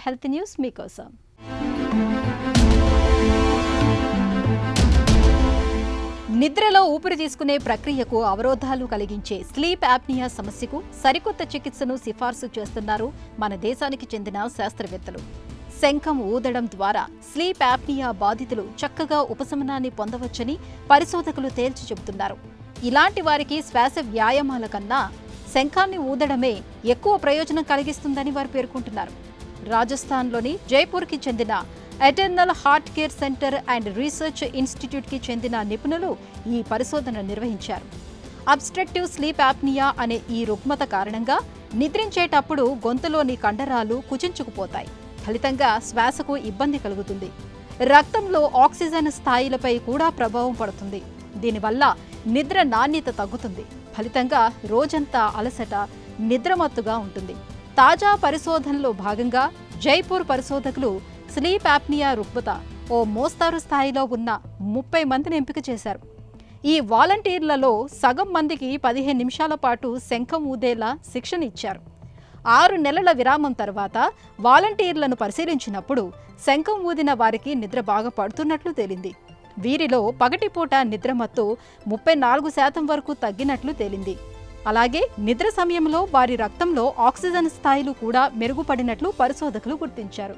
Health news మీకోసం. నిద్రలో ఊపిరి తీసుకునే ప్రక్రియకు అవరోధాలు కలిగించే స్లీప్ యాప్నియా సమస్యకు సరికొత్త చికిత్సను సిఫార్సు చేస్తున్నారు మన దేశానికి చెందిన శాస్త్రవేత్తలు. శంఖం ఊదడం ద్వారా స్లీప్ యాప్నియా బాధితులు చక్కగా ఉపశమనాన్ని పొందవచ్చని పరిశోధకులు తేల్చి చెబుతున్నారు. ఇలాంటి వారికి శ్వాస వ్యాయామాల కన్నా శంఖాన్ని ఊదడమే ఎక్కువ ప్రయోజనం కలిగిస్తుందని వారు పేర్కొంటున్నారు. రాజస్థాన్లోని జైపూర్కి చెందిన eternal heart care centre and research ఇన్స్టిట్యూట్కి చెందిన నిపుణులు ఈ పరిశోధన నిర్వహించారు. అబ్స్ట్రక్టివ్ స్లీప్ యాప్నియా అనే ఈ రుగ్మత కారణంగా నిద్రించేటప్పుడు గొంతులోని కండరాలు కుచించుకుపోతాయి. ఫలితంగా శ్వాసకు ఇబ్బంది కలుగుతుంది. రక్తంలో ఆక్సిజన్ స్థాయిలపై కూడా ప్రభావం పడుతుంది. దీనివల్ల నిద్ర నాణ్యత తగ్గుతుంది. ఫలితంగా రోజంతా అలసట, నిద్రమత్తుగా ఉంటుంది. తాజా పరిశోధనలో భాగంగా జైపూర్ పరిశోధకులు స్లీప్ యాప్నియా రుగ్మత ఓ మోస్తారు స్థాయిలో ఉన్న 30 మందిని ఎంపిక చేశారు. ఈ వాలంటీర్లలో సగం మందికి 15 నిమిషాల పాటు శంఖం ఊదేలా శిక్షణ ఇచ్చారు. 6 నెలల విరామం తర్వాత వాలంటీర్లను పరిశీలించినప్పుడు శంఖం ఊదిన వారికి నిద్ర బాగా పడుతున్నట్లు తేలింది. వీరిలో పగటిపూట నిద్రమత్తు 34% వరకు తగ్గినట్లు తేలింది. అలాగే నిద్ర సమయంలో వారి రక్తంలో ఆక్సిజన్ స్థాయిలు కూడా మెరుగుపడినట్లు పరిశోధకులు గుర్తించారు.